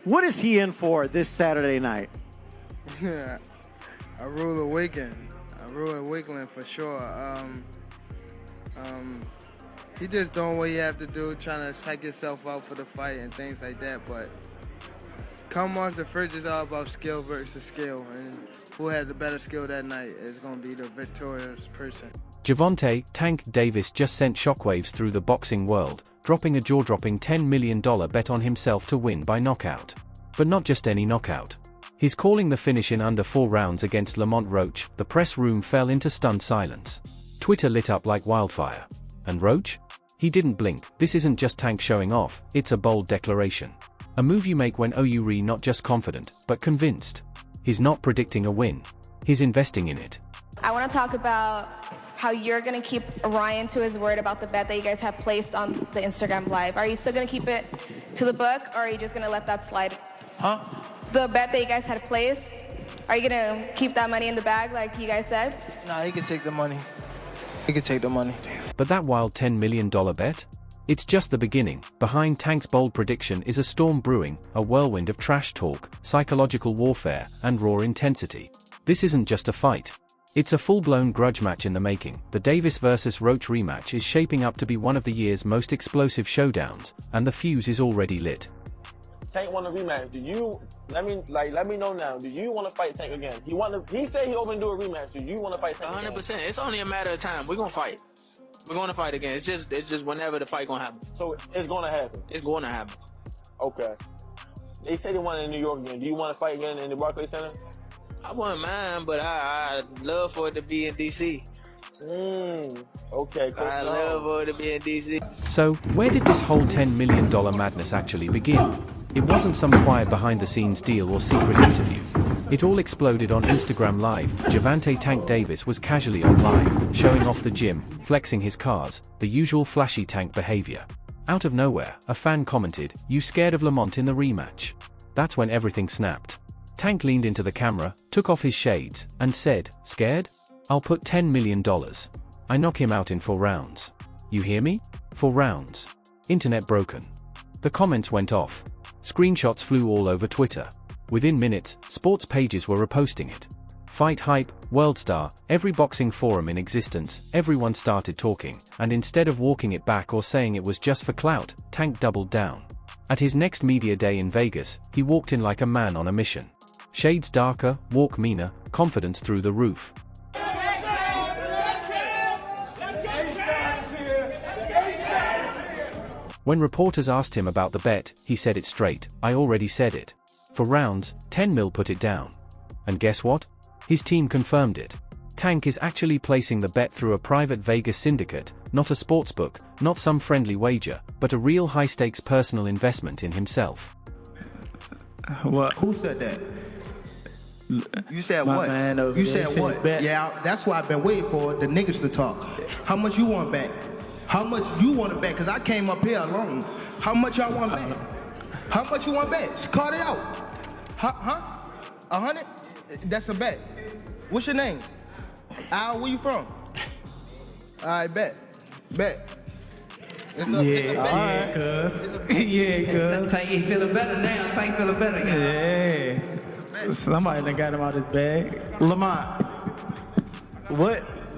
What is he in for this Saturday night? A rude awakening for sure. He just doing what he have to do, trying to psych himself out for the fight and things like that. But come off the first, it's all about skill versus skill, and who has the better skill that night is going to be the victorious person. Gervonta "Tank" Davis just sent shockwaves through the boxing world, dropping a jaw-dropping $10 million bet on himself to win by knockout. But not just any knockout. He's calling the finish in under 4 rounds against Lamont Roach. The press room fell into stunned silence. Twitter lit up like wildfire. And Roach? He didn't blink. This isn't just Tank showing off, it's a bold declaration. A move you make when you're not just confident, but convinced. He's not predicting a win. He's investing in it. I want to talk about how you're going to keep Ryan to his word about the bet that you guys have placed on the Instagram Live. Are you still going to keep it to the book, or are you just going to let that slide? Huh? The bet that you guys had placed, are you going to keep that money in the bag like you guys said? Nah, he can take the money. He can take the money. But that wild $10 million bet? It's just the beginning. Behind Tank's bold prediction is a storm brewing, a whirlwind of trash talk, psychological warfare, and raw intensity. This isn't just a fight. It's a full-blown grudge match in the making. The Davis vs. Roach rematch is shaping up to be one of the year's most explosive showdowns, and the fuse is already lit. Tank want a rematch. Let me know now. Do you want to fight Tank again? He said he open to do a rematch. Do you want to fight Tank 100%. again? It's only a matter of time. We're gonna fight. We're gonna fight again. It's just whenever the fight gonna happen. So it's gonna happen. It's gonna happen. Okay. They say they want it in New York again. Do you want to fight again in the Barclays Center? I wouldn't mind, but I'd love for it to be in DC. Okay. I'd love for it to be in DC. So, where did this whole $10 million madness actually begin? It wasn't some quiet behind-the-scenes deal or secret interview. It all exploded on Instagram Live. Gervonta "Tank" Davis was casually on live, showing off the gym, flexing his cars, the usual flashy Tank behavior. Out of nowhere, a fan commented, "You scared of Lamont in the rematch?" That's when everything snapped. Tank leaned into the camera, took off his shades, and said, "Scared? I'll put $10 million. I knock him out in 4 rounds. You hear me? 4 rounds." Internet broken. The comments went off. Screenshots flew all over Twitter. Within minutes, sports pages were reposting it. Fight Hype, WorldStar, every boxing forum in existence, everyone started talking, and instead of walking it back or saying it was just for clout, Tank doubled down. At his next media day in Vegas, he walked in like a man on a mission. Shades darker, walk meaner, confidence through the roof. When reporters asked him about the bet, he said it straight, "I already said it. For rounds, 10 mil put it down." And guess what? His team confirmed it. Tank is actually placing the bet through a private Vegas syndicate, not a sportsbook, not some friendly wager, but a real high-stakes personal investment in himself. What? Who said that? You said My what? man over You there said what? bet. Yeah, that's why I've been waiting for the niggas to talk. How much you want back? How much you want to bet? Because I came up here alone. How much y'all want back? How much you want back? Just call it out. Huh? 100? That's a bet. What's your name? Al, where you from? All right, bet. It's a bet. Yeah, cuz. Yeah, cuz. Tank, he feeling better now. Tank feeling better. Yeah. Somebody done got him out his bag. Lamont,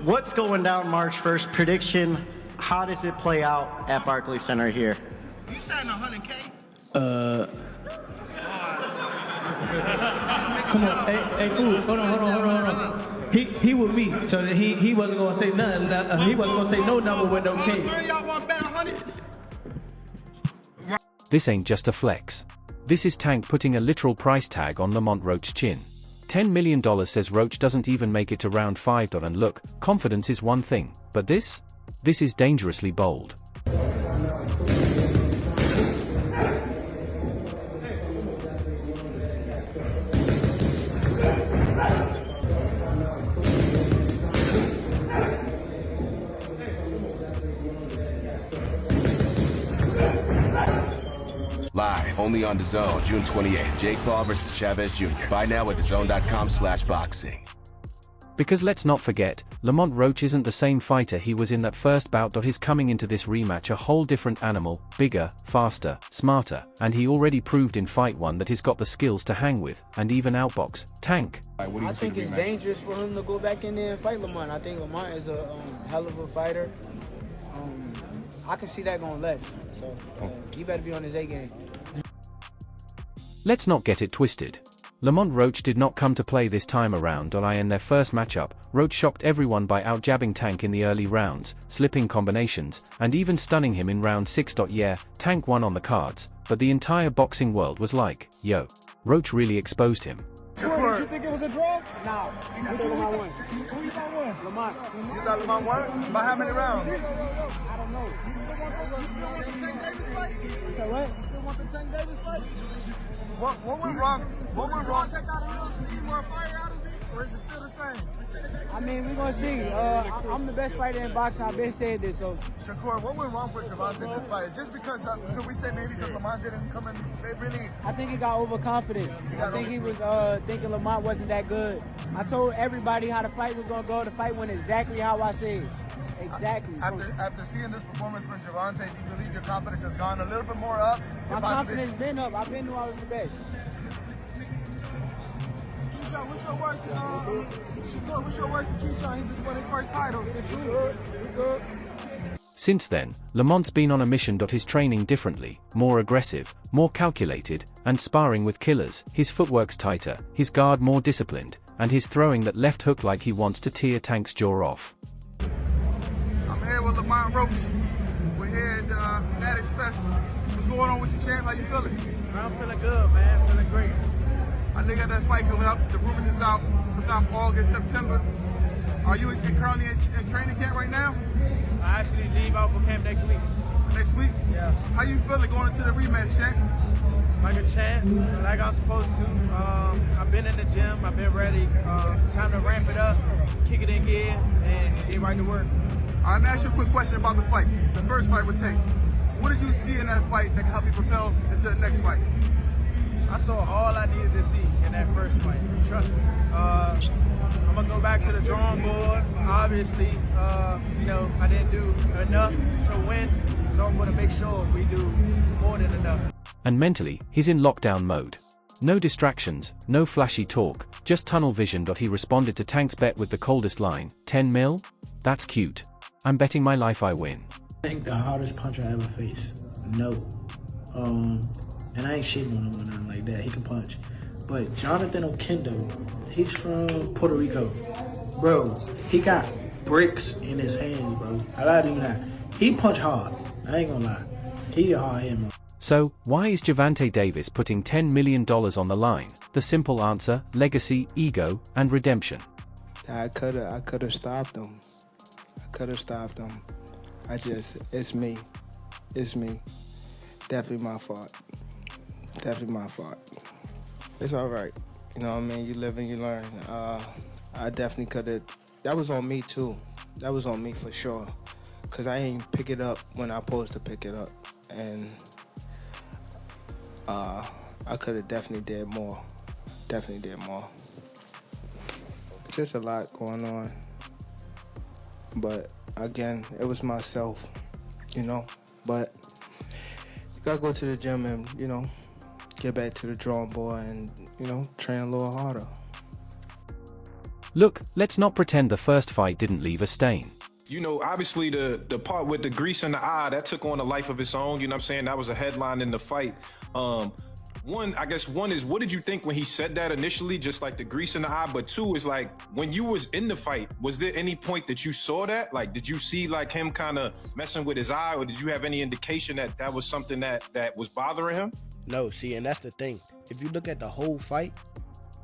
what's going down March 1st? Prediction, how does it play out at Barclays Center here? You signed 100K? Come on, hey, fool, hold on. He with me, so that he wasn't gonna say nothing. He wasn't gonna say no number with no K. Y'all want to bet 100? This ain't just a flex. This is Tank putting a literal price tag on Lamont Roach's chin. $10 million says Roach doesn't even make it to round 5. And look, confidence is one thing, but this is dangerously bold. Live, only on DAZN, June 28th. Jake Paul versus Chavez Jr. Buy now at DAZN.com/boxing. Because let's not forget, Lamont Roach isn't the same fighter he was in that first bout. He's coming into this rematch a whole different animal, bigger, faster, smarter, and he already proved in fight 1 that he's got the skills to hang with, and even outbox, Tank. I think it's dangerous for him to go back in there and fight Lamont. I think Lamont is a hell of a fighter. I can see that going left, so he better be on his A game. Let's not get it twisted. Lamont Roach did not come to play this time around. In their first matchup, Roach shocked everyone by out-jabbing Tank in the early rounds, slipping combinations, and even stunning him in round 6. Yeah, Tank won on the cards, but the entire boxing world was like, yo, Roach really exposed him. Did you think it was a draw? No. I think Lamont won. Who you thought won? Lamont. You thought Lamont won? By how many rounds? I don't know. You still want the Tank Davis fight? You said what? You still want the Tank Davis fight? What went wrong? What went wrong? Take out a little steam or a fire out of it, or is it still the same? I mean, we're gonna see. I'm the best fighter in boxing. I've been saying this. So, Shakur, what went wrong with Gervonta in this fight? Just because could we say maybe because Lamont didn't come in? They really. I think he got overconfident. I think he was thinking Lamont wasn't that good. I told everybody how the fight was gonna go. The fight went exactly how I said. Exactly. After seeing this performance from Gervonta, do you believe your confidence has gone a little bit more up? My confidence been up. I've been knew I was the best. Keyshawn, what's your worst to Keyshawn? He just won his first title. We good. Since then, Lamont's been on a mission. His training differently, more aggressive, more calculated, and sparring with killers. His footwork's tighter, his guard more disciplined, and his throwing that left hook like he wants to tear Tank's jaw off. I'm here with Lamont Roach. We're here at Fanatics Fest. What's going on with you, champ? How you feeling? I'm feeling good, man. Feeling great. I think got that fight coming up. The rumors is out sometime August, September. Are you currently in training camp right now? I actually leave out for camp next week. Next week? Yeah. How you feeling going into the rematch, champ? Like a champ, like I'm supposed to. I've been in the gym. I've been ready. Time to ramp it up, kick it in gear, and get right to work. I'm gonna ask you a quick question about the fight. The first fight with Tank. What did you see in that fight that can help you propel into the next fight? I saw all I needed to see in that first fight. Trust me. I'm gonna go back to the drawing board. Obviously, I didn't do enough to win, so I'm gonna make sure we do more than enough. And mentally, he's in lockdown mode. No distractions, no flashy talk, just tunnel vision. He responded to Tank's bet with the coldest line, 10 mil? That's cute. I'm betting my life I win. I think the hardest puncher I ever faced. No. And I ain't shitting on him or nothing like that. He can punch. But Jonathan Okendo, he's from Puerto Rico. Bro, he got bricks in his hands, bro. I lie to you not. He punch hard. I ain't gonna lie. He a hard hitter. So, why is GervontaDavis putting $10 million on the line? The simple answer, legacy, ego, and redemption. I could have stopped him. It's me. Definitely my fault. It's all right. You know what I mean? You live and you learn. I definitely could have. That was on me too. That was on me for sure. Cause I ain't pick it up when I supposed to pick it up. And I could have definitely did more. Just a lot going on. But again, it was myself, But you gotta go to the gym and, get back to the drawing board and, train a little harder. Look, let's not pretend the first fight didn't leave a stain. Obviously the part with the grease in the eye, that took on a life of its own, you know what I'm saying? That was a headline in the fight. One is, what did you think when he said that initially, just like the grease in the eye? But two is like, when you was in the fight, was there any point that you saw that? Like, did you see like him kind of messing with his eye, or did you have any indication that that was something that was bothering him? No, see, and that's the thing. If you look at the whole fight,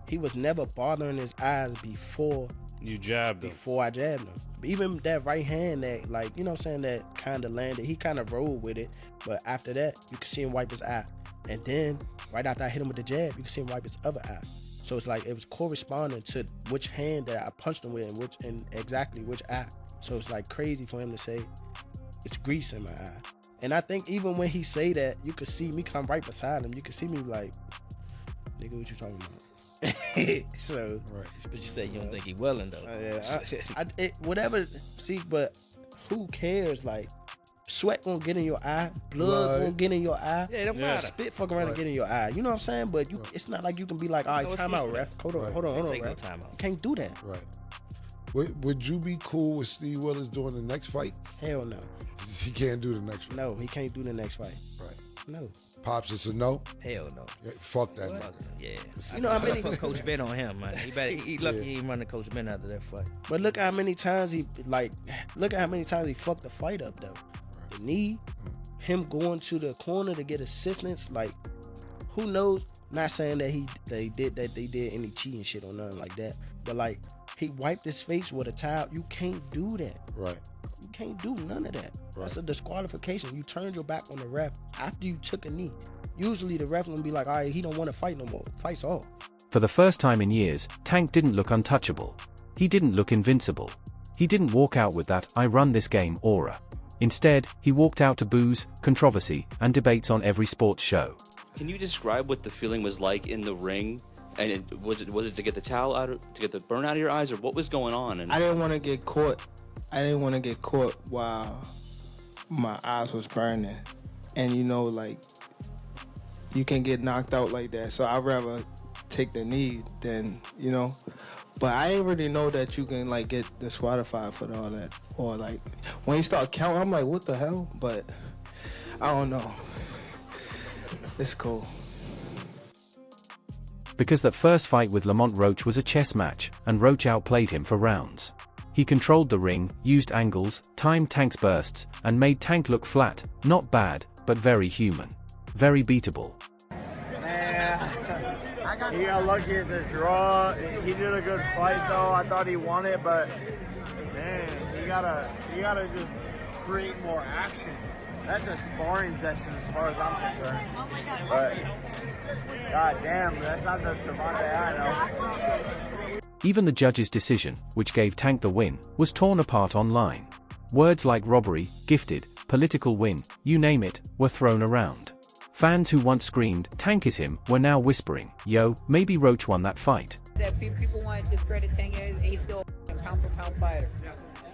he was never bothering his eyes before you jabbed him. Before I jabbed him. Even that right hand that, like, that kind of landed, he kind of rolled with it. But after that, you could see him wipe his eye. And then, right after I hit him with the jab, you could see him wipe his other eye. So it's like, it was corresponding to which hand that I punched him with and exactly which eye. So it's like crazy for him to say, it's grease in my eye. And I think even when he say that, you could see me, because I'm right beside him, you could see me like, nigga, what you talking about? So, But you say you don't think he willing though. Whatever. See, but who cares? Like, sweat gonna get in your eye, blood gonna get in your eye. Yeah, it don't matter. Spit fuck around and get in your eye. You know what I'm saying? But it's not like you can be like, all right, time out, ref. Hold on, Take no ref. time out. You can't do that. Right. Would you be cool with Steve Willis doing the next fight? Hell no. He can't do the next fight. No, he can't do the next fight. Right. No. Pops, it's a no? Hell no. Yeah, fuck that nigga. Yeah. You know how many put Coach Ben on him, man. He lucky he ain't running Coach Ben after that fight. But look how many times he fucked the fight up though. The knee, him going to the corner to get assistance, like who knows? Not saying that they did any cheating shit or nothing like that. But like he wiped his face with a towel. You can't do that. Right. You can't do none of that. That's a disqualification. You turned your back on the ref after you took a knee. Usually the ref will be like, all right, he don't want to fight no more. Fight's off. For the first time in years, Tank didn't look untouchable. He didn't look invincible. He didn't walk out with that "I run this game" aura. Instead, he walked out to boos, controversy, and debates on every sports show. Can you describe what the feeling was like in the ring? And was it to get the towel out, to get the burn out of your eyes, or what was going on? And I didn't want to get caught. I didn't want to get caught while my eyes was burning. And you know, like, you can get knocked out like that. So I'd rather take the knee than, you know. But I didn't really know that you can, like, get disqualified for all that. Or, like, when you start counting, I'm like, what the hell? But I don't know. It's cool. Because that first fight with Lamont Roach was a chess match, and Roach outplayed him for rounds. He controlled the ring, used angles, timed Tank's bursts, and made Tank look flat, not bad, but very human. Very beatable. He got lucky at the draw. He did a good fight though. I thought he won it, but man, he gotta just create more action. That's a sparring session as far as I'm concerned. But god damn, that's not the Gervonta I know. Even the judge's decision, which gave Tank the win, was torn apart online. Words like robbery, gifted, political win, you name it, were thrown around. Fans who once screamed, "Tank is him," were now whispering, "Yo, maybe Roach won that fight." That people want to discredit Tank, he's still a pound-for-pound fighter.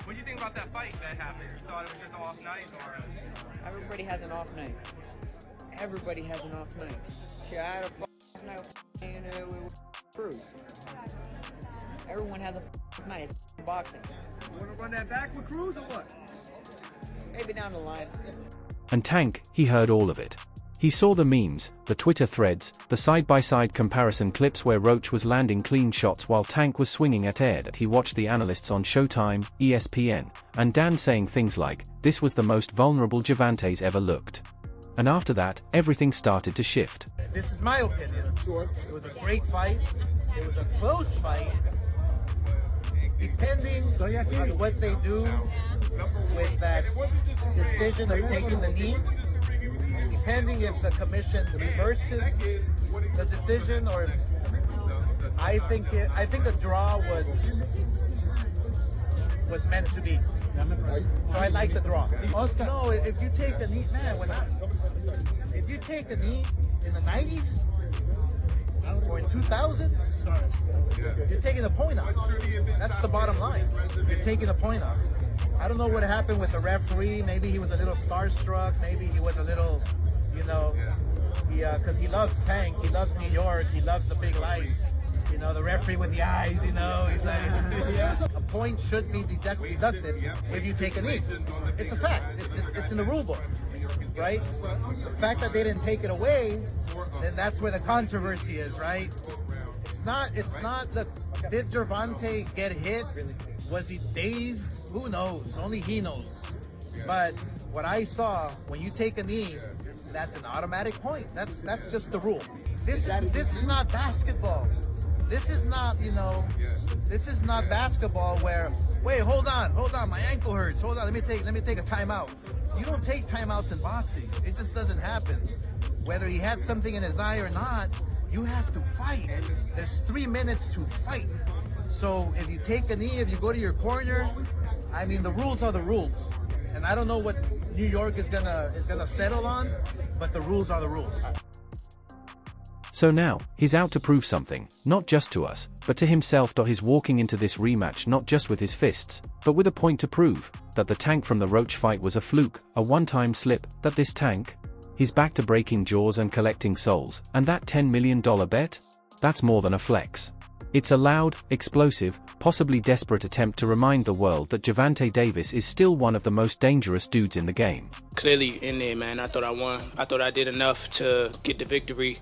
What do you think about that fight that happened? You thought it was just an off night, or? Everybody has an off night. Everybody has an off night. Shit, I had a night with Cruz. Everyone has a night. It's boxing. You want to run that back with Cruz or what? Maybe down the line. And Tank, he heard all of it. He saw the memes, the Twitter threads, the side-by-side comparison clips where Roach was landing clean shots while Tank was swinging at air. That he watched the analysts on Showtime, ESPN, and Dan saying things like, "This was the most vulnerable Gervonta's ever looked." And after that, everything started to shift. This is my opinion. Sure. It was a great fight. It was a close fight. Depending on what they do with that decision of taking the knee, depending if the commission reverses the decision, or I think a draw was meant to be. So I like the draw. No, if you take the knee, man, if you take the knee in the 90s or in 2000, you're taking the point off. That's the bottom line. You're taking the point off. I don't know what happened with the referee. Maybe he was a little starstruck. Maybe he was a little, you know, because he loves Tank. He loves New York. He loves the big lights. You know, the referee with the eyes, you know, he's like, a point should be deducted if you take a knee. It's a fact. It's in the rule book, right? The fact that they didn't take it away, then that's where the controversy is, right? It's not, look, did Gervonta get hit? Was he dazed? Who knows? Only he knows. But what I saw, when you take a knee, that's an automatic point. That's just the rule. This is not basketball. This is not, you know, this is not basketball where, wait, hold on, my ankle hurts. Hold on, let me take a timeout. You don't take timeouts in boxing. It just doesn't happen. Whether he had something in his eye or not, you have to fight. There's 3 minutes to fight. So if you take a knee, if you go to your corner, I mean, the rules are the rules. And I don't know what New York is gonna settle on, but the rules are the rules. So now, he's out to prove something, not just to us, but to himself. He's walking into this rematch not just with his fists, but with a point to prove, that the Tank from the Roach fight was a fluke, a one-time slip, that this Tank, he's back to breaking jaws and collecting souls, and that $10 million bet? That's more than a flex. It's a loud, explosive, possibly desperate attempt to remind the world that GervontaDavis is still one of the most dangerous dudes in the game. Clearly in there, man, I thought I won. I thought I did enough to get the victory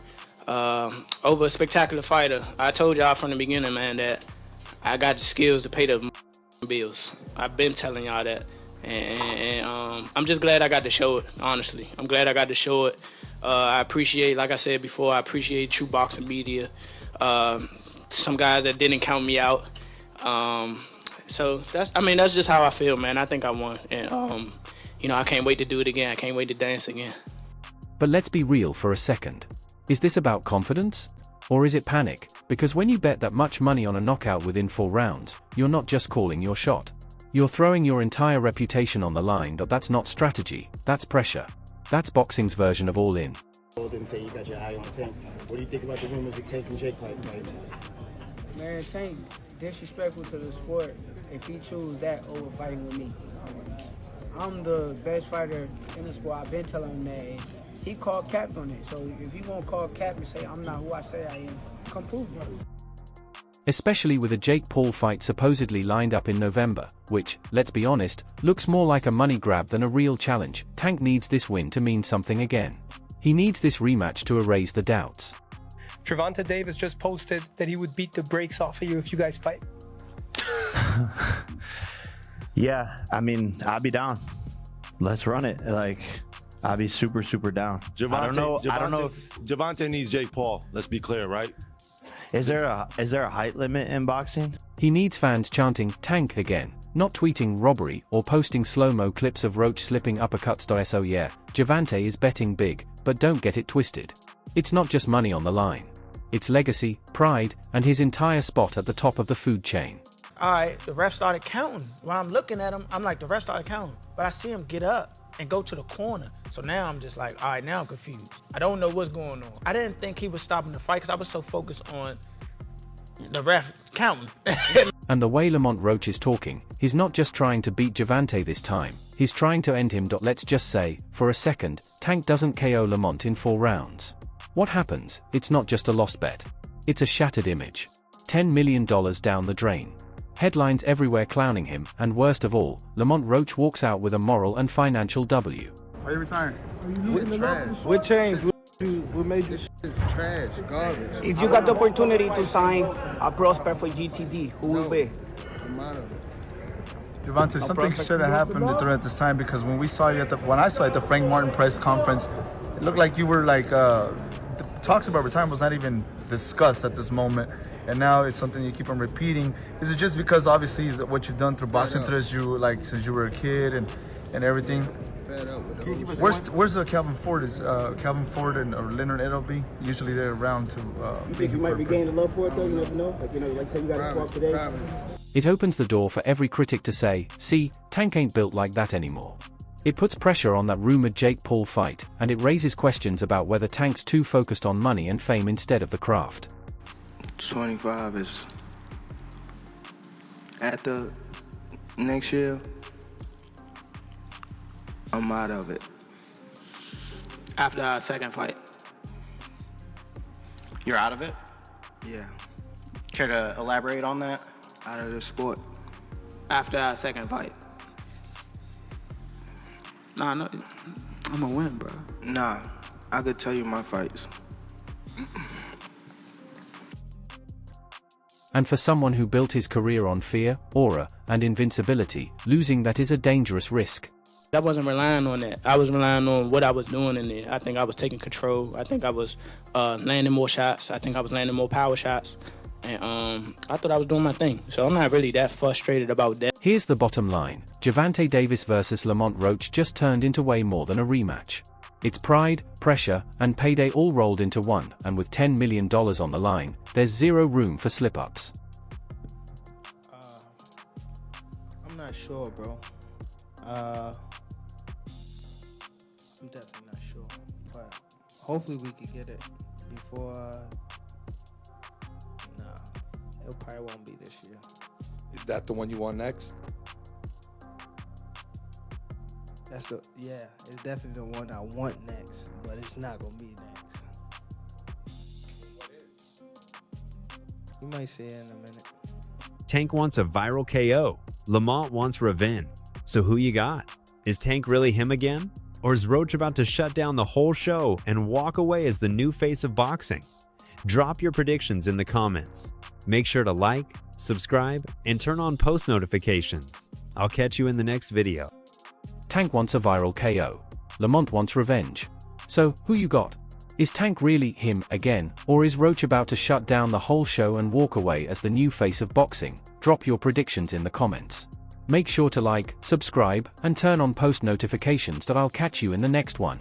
over a spectacular fighter. I told y'all from the beginning, man, that I got the skills to pay the bills. I've been telling y'all that. And I'm just glad I got to show it, honestly. I'm glad I got to show it. I appreciate, like I said before, I appreciate true boxing media. Some guys that didn't count me out. So that's just how I feel, man. I think I won. And, I can't wait to do it again. I can't wait to dance again. But let's be real for a second. Is this about confidence? Or is it panic? Because when you bet that much money on a knockout within 4 rounds, you're not just calling your shot. You're throwing your entire reputation on the line. That's not strategy, that's pressure. That's boxing's version of all in. Didn't say you got your eye on Tank. What do you think about the rumors of Tank and Jake fight right now? Man, Tank disrespectful to the sport if he choose that over fighting with me. I'm the best fighter in the sport. I've been telling him that. And he called cap on it. So if you won't call cap and say I'm not who I say I am, come prove it. Especially with a Jake Paul fight supposedly lined up in November, which, let's be honest, looks more like a money grab than a real challenge. Tank needs this win to mean something again. He needs this rematch to erase the doubts. GervontaDavis just posted that he would beat the brakes off of you if you guys fight. Yeah, I mean, I'll be down. Let's run it. Like, I'll be super, super down. Gervonta, I don't know if Gervonta needs Jake Paul. Let's be clear, right? Is there a height limit in boxing? He needs fans chanting "Tank" again, not tweeting robbery or posting slow-mo clips of Roach slipping uppercuts. So yeah, Gervonta is betting big, but don't get it twisted. It's not just money on the line. It's legacy, pride, and his entire spot at the top of the food chain. All right, the ref started counting. While I'm looking at him, I'm like, the ref started counting. But I see him get up and go to the corner. So now I'm just like, all right, now I'm confused. I don't know what's going on. I didn't think he was stopping the fight because I was so focused on the ref counting. And the way Lamont Roach is talking, he's not just trying to beat Gervonta this time, he's trying to end him. Let's just say, for a second, Tank doesn't KO Lamont in 4 rounds. What happens? It's not just a lost bet. It's a shattered image. $10 million down the drain. Headlines everywhere clowning him, and worst of all, Lamont Roach walks out with a moral and financial W. Are you retiring? What changed? What made this shit trash, garbage? If you got the opportunity to sign a prospect for GTD, who will be? Gervonta, something should have happened during this time because when I saw you at the Frank Martin press conference, it looked like you were like talks about retirement was not even discussed at this moment, and now it's something you keep on repeating. Is it just because obviously what you've done through boxing since you were a kid and everything? Where's Calvin Ford? Is Calvin Ford and or Leonard Edelby usually they're around to? You think you might be gaining love for it though? You never know. Like say you got a squad today. It opens the door for every critic to say, "See, Tank ain't built like that anymore." It puts pressure on that rumored Jake Paul fight, and it raises questions about whether Tank's too focused on money and fame instead of the craft. 25 is at the next year. I'm out of it. After our second fight. You're out of it? Yeah. Care to elaborate on that? Out of the sport. After our second fight. Nah, no, I'm gonna win, bro. Nah, I could tell you my fights. And for someone who built his career on fear, aura, and invincibility, losing that is a dangerous risk. I wasn't relying on that. I was relying on what I was doing in there. I think I was taking control. I think I was landing more shots. I think I was landing more power shots. And I thought I was doing my thing. So I'm not really that frustrated about that. Here's the bottom line. GervontaDavis versus Lamont Roach just turned into way more than a rematch. It's pride, pressure, and payday all rolled into one, and with $10 million on the line, there's zero room for slip-ups. I'm not sure, bro. I'm definitely not sure, but hopefully we could get it. before. No, it probably won't be this year. Is that the one you want next? It's definitely the one I want next, but it's not gonna be next. You might see it in a minute. Tank wants a viral KO. Lamont wants revenge. So who you got? Is Tank really him again? Or is Roach about to shut down the whole show and walk away as the new face of boxing? Drop your predictions in the comments. Make sure to like, subscribe, and turn on post notifications. I'll catch you in the next video. Tank wants a viral KO. Lamont wants revenge. So, who you got? Is Tank really him again, or is Roach about to shut down the whole show and walk away as the new face of boxing? Drop your predictions in the comments. Make sure to like, subscribe, and turn on post notifications that I'll catch you in the next one.